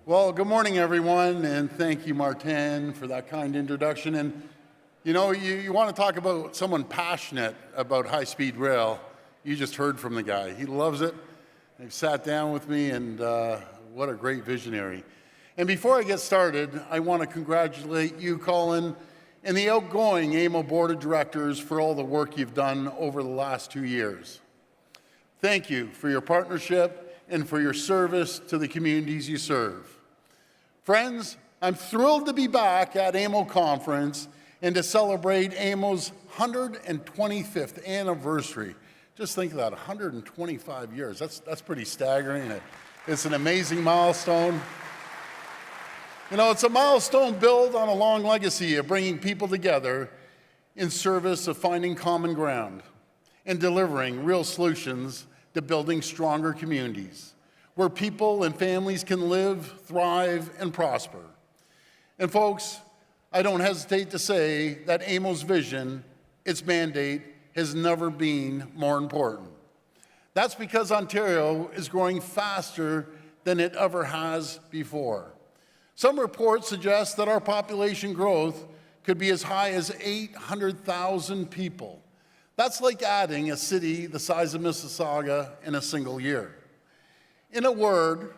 Well, good morning, everyone, and thank you, Martin, for that kind introduction. And you know, you want to talk about someone passionate about high-speed rail. You just heard from the guy. He loves it. He sat down with me, and what a great visionary. And before I get started, I want to congratulate you, Colin, and the outgoing AMO Board of Directors for all the work you've done over the last 2 years. Thank you for your partnership and for your service to the communities you serve. Friends, I'm thrilled to be back at AMO Conference and to celebrate AMO's 125th anniversary. Just think of that, 125 years. That's pretty staggering. It's an amazing milestone. You know, it's a milestone built on a long legacy of bringing people together in service of finding common ground and delivering real solutions to building stronger communities, where people and families can live, thrive, and prosper. And folks, I don't hesitate to say that AMO's vision, its mandate, has never been more important. That's because Ontario is growing faster than it ever has before. Some reports suggest that our population growth could be as high as 800,000 people. That's like adding a city the size of Mississauga in a single year. In a word,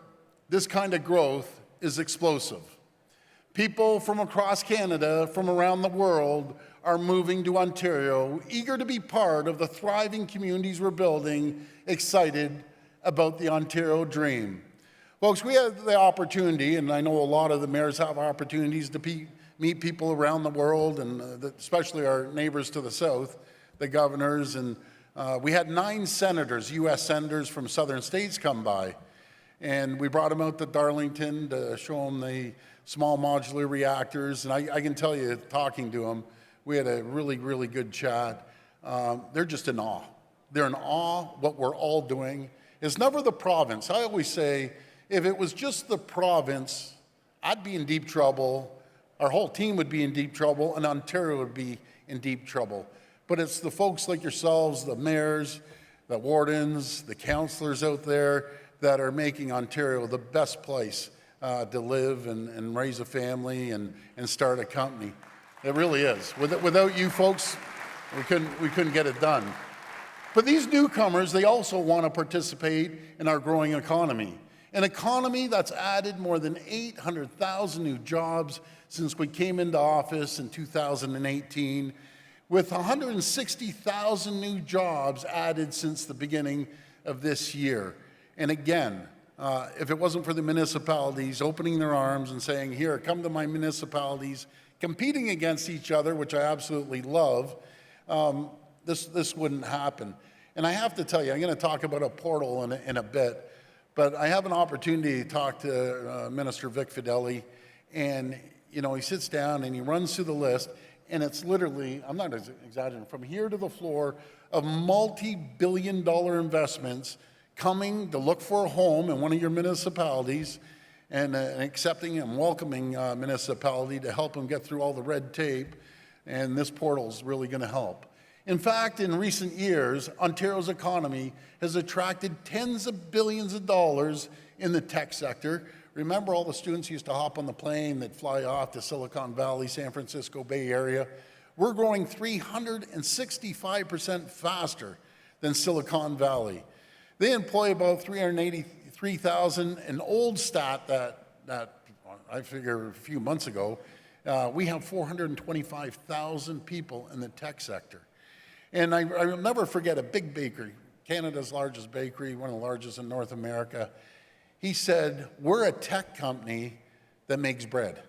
this kind of growth is explosive. People from across Canada, from around the world, are moving to Ontario, eager to be part of the thriving communities we're building, excited about the Ontario dream. Folks, we have the opportunity, and I know a lot of the mayors have opportunities to meet people around the world, and especially our neighbors to the south, the governors, and we had 9 senators, U.S. senators from southern states come by, and we brought them out to Darlington to show them the small modular reactors, and I can tell you, talking to them, we had a really, really good chat. They're just in awe. They're in awe what we're all doing. It's never the province. I always say, if it was just the province, I'd be in deep trouble, our whole team would be in deep trouble, and Ontario would be in deep trouble. But it's the folks like yourselves, the mayors, the wardens, the councillors out there that are making Ontario the best place to live and raise a family and start a company. It really is. Without you folks, we couldn't get it done. But these newcomers, they also want to participate in our growing economy. An economy that's added more than 800,000 new jobs since we came into office in 2018, with 160,000 new jobs added since the beginning of this year. And again, if it wasn't for the municipalities opening their arms and saying, here, come to my municipalities, competing against each other, which I absolutely love, this wouldn't happen. And I have to tell you, I'm going to talk about a portal in a bit, but I have an opportunity to talk to Minister Vic Fideli, and you know, he sits down and he runs through the list, and it's literally, I'm not exaggerating, from here to the floor of multi-billion-dollar investments coming to look for a home in one of your municipalities and accepting and welcoming municipality to help them get through all the red tape, and this portal is really going to help. In fact, in recent years, Ontario's economy has attracted tens of billions of dollars in the tech sector. Remember all the students used to hop on the plane that fly off to Silicon Valley, San Francisco Bay Area? We're growing 365% faster than Silicon Valley. They employ about 383,000, an old stat that I figure a few months ago, we have 425,000 people in the tech sector. And I'll never forget a big bakery, Canada's largest bakery, one of the largest in North America. He said, we're a tech company that makes bread.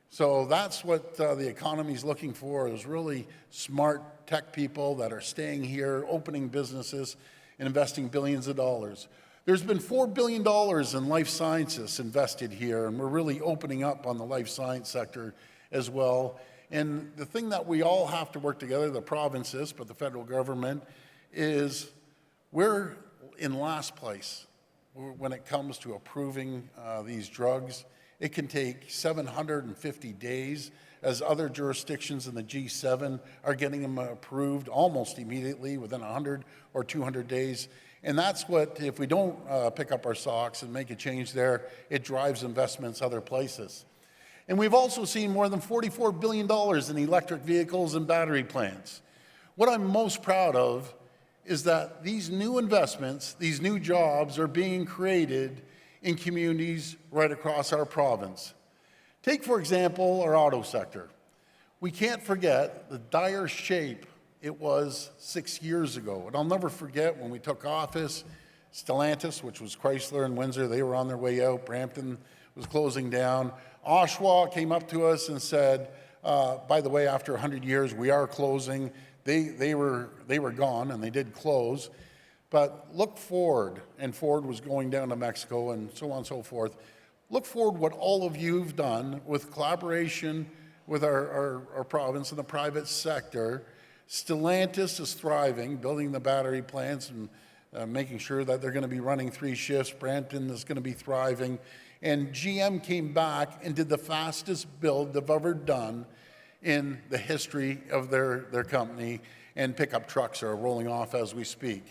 So that's what the economy is looking for, is really smart tech people that are staying here, opening businesses, and investing billions of dollars. There's been $4 billion in life sciences invested here, and we're really opening up on the life science sector as well. And the thing that we all have to work together, the provinces, but the federal government, is we're in last place when it comes to approving these drugs. It can take 750 days, as other jurisdictions in the G7 are getting them approved almost immediately within 100 or 200 days. And that's what, if we don't pick up our socks and make a change there, it drives investments other places. And we've also seen more than $44 billion in electric vehicles and battery plants. What I'm most proud of is that these new investments, these new jobs are being created in communities right across our province. Take, for example, our auto sector. We can't forget the dire shape it was 6 years ago. And I'll never forget when we took office, Stellantis, which was Chrysler and Windsor, they were on their way out. Brampton was closing down. Oshawa came up to us and said, by the way, after 100 years, we are closing. They were gone, and they did close. But look forward, and Ford was going down to Mexico and so on and so forth. Look forward what all of you have done with collaboration with our province and the private sector. Stellantis is thriving, building the battery plants and making sure that they're going to be running 3 shifts. Brampton is going to be thriving. And GM came back and did the fastest build they've ever done in the history of their company, and pickup trucks are rolling off as we speak.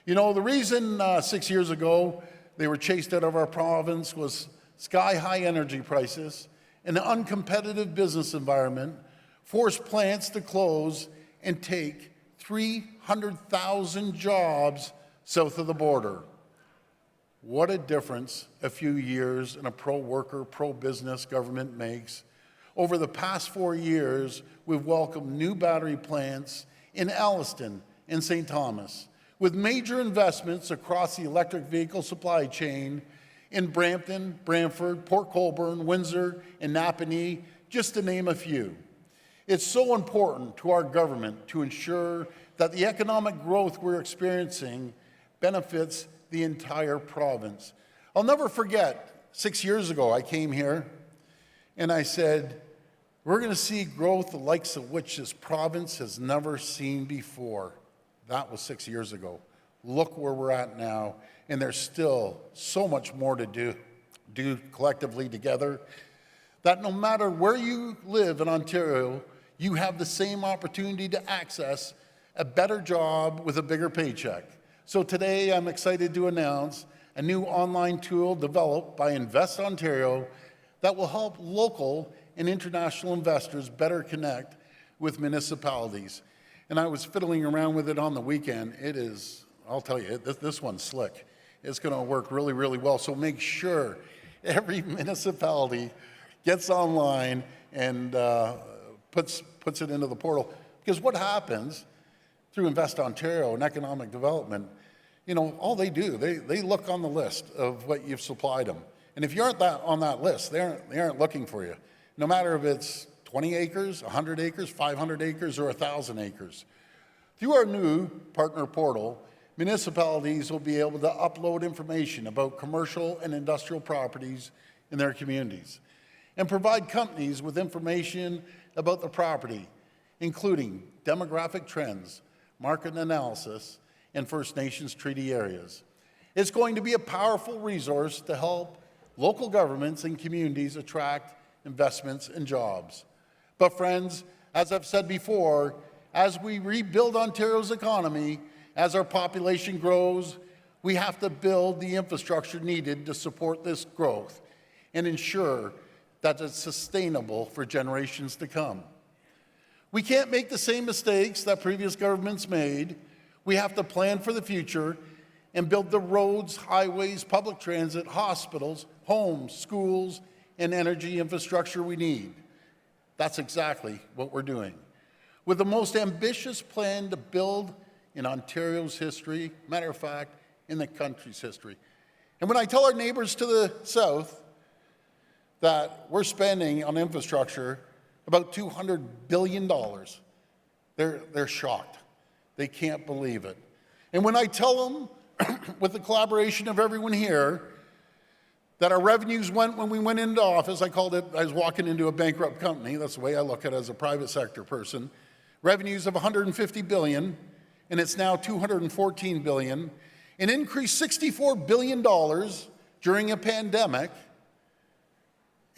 You know, the reason 6 years ago they were chased out of our province was sky-high energy prices, an uncompetitive business environment, forced plants to close and take 300,000 jobs south of the border. What a difference a few years in a pro-worker, pro-business government makes. Over the past 4 years, we've welcomed new battery plants in Alliston and St. Thomas, with major investments across the electric vehicle supply chain in Brampton, Brantford, Port Colborne, Windsor, and Napanee, just to name a few. It's so important to our government to ensure that the economic growth we're experiencing benefits the entire province. I'll never forget, 6 years ago I came here and I said, we're going to see growth the likes of which this province has never seen before. That was 6 years ago. Look where we're at now, and there's still so much more to do collectively together, that no matter where you live in Ontario, you have the same opportunity to access a better job with a bigger paycheck. So today I'm excited to announce a new online tool developed by Invest Ontario that will help local and international investors better connect with municipalities. And I was fiddling around with it on the weekend. It is, I'll tell you, this one's slick. It's going to work really, really well. So make sure every municipality gets online and puts it into the portal. Because what happens through Invest Ontario and economic development, you know, all they do, they look on the list of what you've supplied them. And if you aren't on that list, they aren't looking for you. No matter if it's 20 acres, 100 acres, 500 acres, or 1,000 acres. Through our new partner portal, municipalities will be able to upload information about commercial and industrial properties in their communities and provide companies with information about the property, including demographic trends, market analysis, and First Nations treaty areas. It's going to be a powerful resource to help local governments and communities attract investments and jobs. But friends, as I've said before, as we rebuild Ontario's economy, as our population grows, we have to build the infrastructure needed to support this growth and ensure that it's sustainable for generations to come. We can't make the same mistakes that previous governments made. We have to plan for the future and build the roads, highways, public transit, hospitals, homes, schools, and energy infrastructure we need. That's exactly what we're doing. With the most ambitious plan to build in Ontario's history, matter of fact, in the country's history. And when I tell our neighbors to the south that we're spending on infrastructure about $200 billion, they're shocked. They can't believe it. And when I tell them, with the collaboration of everyone here, that our revenues went when we went into office, I called it, I was walking into a bankrupt company, that's the way I look at it as a private sector person, revenues of $150 billion, and it's now $214 billion, and increased $64 billion during a pandemic,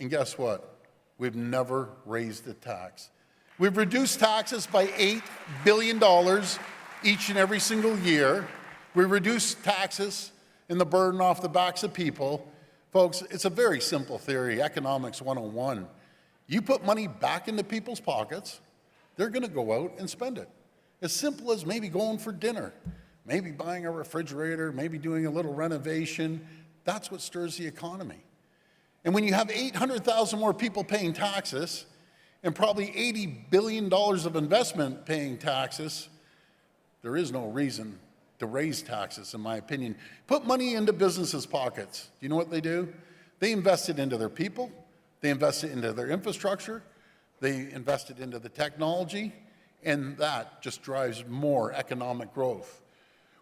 and guess what? We've never raised a tax. We've reduced taxes by $8 billion each and every single year. We reduce taxes and the burden off the backs of people. Folks, it's a very simple theory, economics 101. You put money back into people's pockets, they're going to go out and spend it. As simple as maybe going for dinner, maybe buying a refrigerator, maybe doing a little renovation. That's what stirs the economy. And when you have 800,000 more people paying taxes and probably $80 billion of investment paying taxes, there is no reason to raise taxes, in my opinion. Put money into businesses' pockets. Do you know what they do? They invest it into their people. They invest it into their infrastructure. They invest it into the technology. And that just drives more economic growth.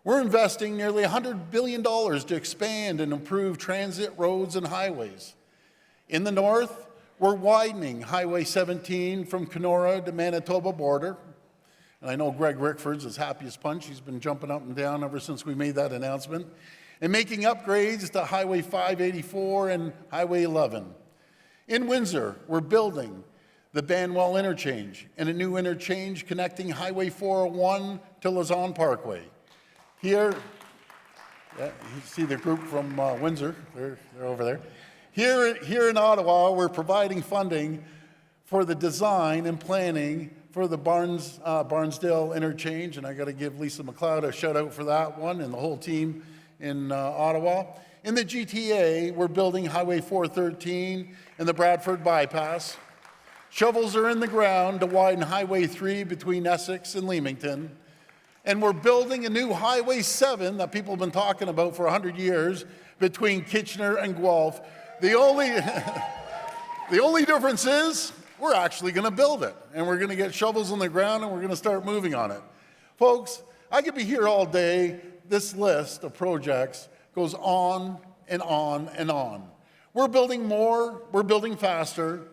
We're investing nearly $100 billion to expand and improve transit roads and highways. In the north, we're widening Highway 17 from Kenora to Manitoba border. And I know Greg Rickford's as happy as punch. He's been jumping up and down ever since we made that announcement. And making upgrades to Highway 584 and Highway 11. In Windsor, we're building the Banwell Interchange and a new interchange connecting Highway 401 to Lausanne Parkway. Here, you see the group from Windsor, they're over there. Here in Ottawa, we're providing funding for the design and planning for the Barnsdale interchange, and I got to give Lisa McLeod a shout out for that one and the whole team in Ottawa. In the GTA, we're building Highway 413 and the Bradford bypass. Shovels are in the ground to widen Highway 3 between Essex and Leamington. And we're building a new Highway 7 that people have been talking about for 100 years between Kitchener and Guelph. The only difference is we're actually going to build it, and we're going to get shovels in the ground, and we're going to start moving on it. Folks, I could be here all day. This list of projects goes on and on and on. We're building more. We're building faster.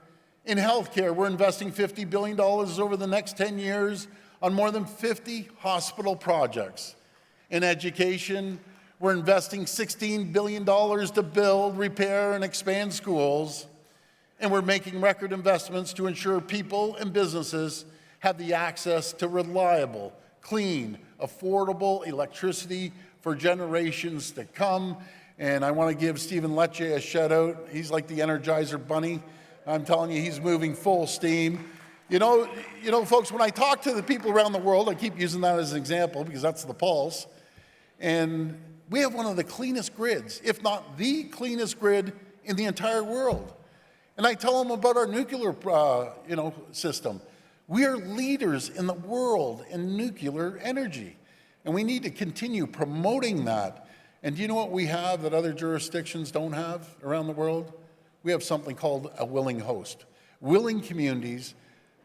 In healthcare, we're investing $50 billion over the next 10 years on more than 50 hospital projects. In education, we're investing $16 billion to build, repair, and expand schools. And we're making record investments to ensure people and businesses have the access to reliable, clean, affordable electricity for generations to come. And I want to give Stephen Lecce a shout out. He's like the Energizer Bunny. I'm telling you, he's moving full steam. You know, folks, when I talk to the people around the world, I keep using that as an example because that's the pulse. And we have one of the cleanest grids, if not the cleanest grid in the entire world. And I tell them about our nuclear, system. We are leaders in the world in nuclear energy, and we need to continue promoting that. And do you know what we have that other jurisdictions don't have around the world? We have something called a willing host. Willing communities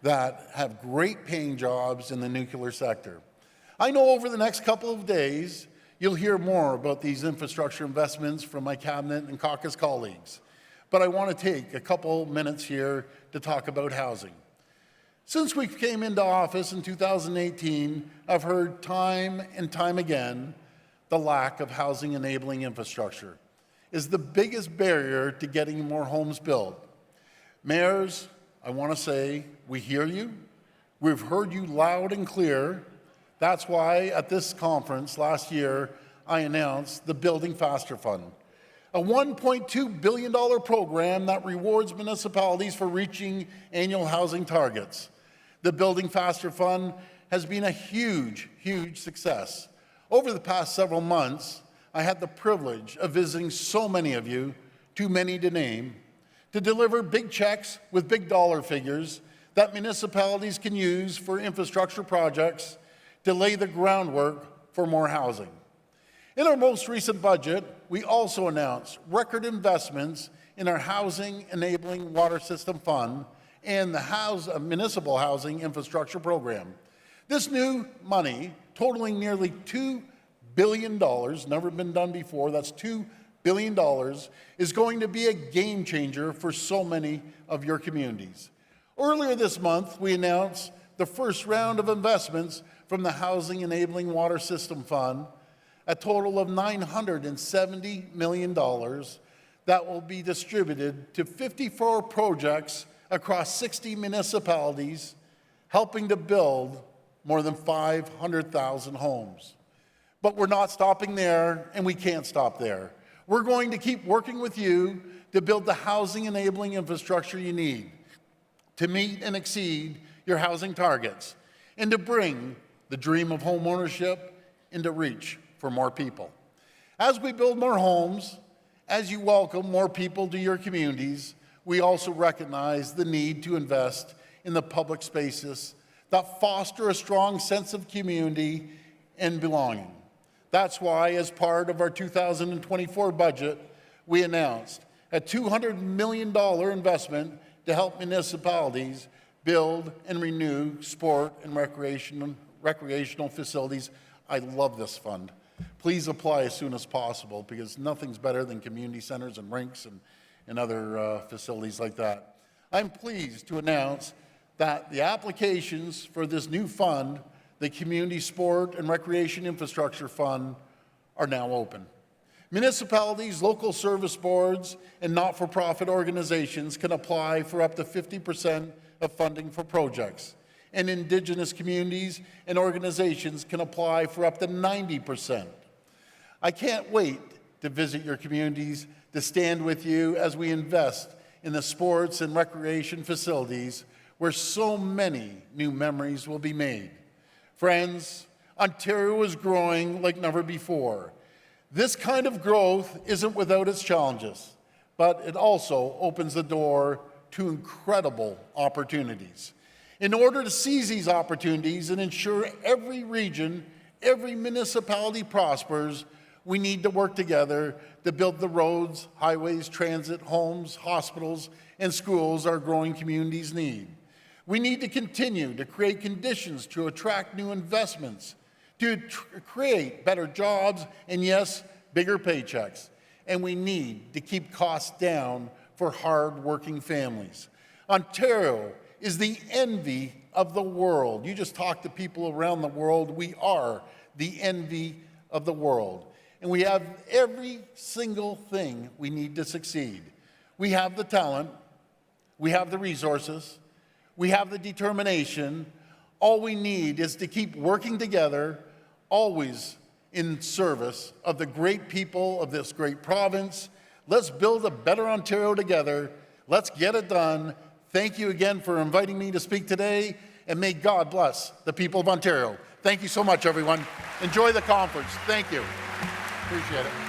that have great paying jobs in the nuclear sector. I know over the next couple of days, you'll hear more about these infrastructure investments from my cabinet and caucus colleagues. But I want to take a couple minutes here to talk about housing. Since we came into office in 2018, I've heard time and time again the lack of housing enabling infrastructure is the biggest barrier to getting more homes built. Mayors, I want to say, we hear you. We've heard you loud and clear. That's why at this conference last year, I announced the Building Faster Fund, a $1.2 billion program that rewards municipalities for reaching annual housing targets. The Building Faster Fund has been a huge, huge success. Over the past several months, I had the privilege of visiting so many of you, too many to name, to deliver big checks with big dollar figures that municipalities can use for infrastructure projects to lay the groundwork for more housing. In our most recent budget, we also announced record investments in our Housing Enabling Water System Fund and the Municipal Housing Infrastructure Program. This new money, totaling nearly $2 billion, never been done before, that's $2 billion, is going to be a game changer for so many of your communities. Earlier this month, we announced the first round of investments from the Housing Enabling Water System Fund, a total of $970 million that will be distributed to 54 projects across 60 municipalities, helping to build more than 500,000 homes. But we're not stopping there, and we can't stop there. We're going to keep working with you to build the housing enabling infrastructure you need to meet and exceed your housing targets and to bring the dream of home ownership into reach for more people. As we build more homes, as you welcome more people to your communities, we also recognize the need to invest in the public spaces that foster a strong sense of community and belonging. That's why, as part of our 2024 budget, we announced a $200 million investment to help municipalities build and renew sport and recreational facilities. I love this fund. Please apply as soon as possible, because nothing's better than community centers and rinks and other facilities like that. I'm pleased to announce that the applications for this new fund, the Community Sport and Recreation Infrastructure Fund, are now open. Municipalities, local service boards, and not-for-profit organizations can apply for up to 50% of funding for projects, and Indigenous communities and organizations can apply for up to 90%. I can't wait to visit your communities, to stand with you as we invest in the sports and recreation facilities where so many new memories will be made. Friends, Ontario is growing like never before. This kind of growth isn't without its challenges, but it also opens the door to incredible opportunities. In order to seize these opportunities and ensure every region, every municipality prospers, we need to work together to build the roads, highways, transit, homes, hospitals, and schools our growing communities need. We need to continue to create conditions to attract new investments, to create better jobs, and yes, bigger paychecks. And we need to keep costs down for hard-working families. Ontario is the envy of the world. You just talk to people around the world. We are the envy of the world. And we have every single thing we need to succeed. We have the talent, we have the resources, we have the determination. All we need is to keep working together, always in service of the great people of this great province. Let's build a better Ontario together. Let's get it done. Thank you again for inviting me to speak today, and may God bless the people of Ontario. Thank you so much, everyone. Enjoy the conference. Thank you. Appreciate it.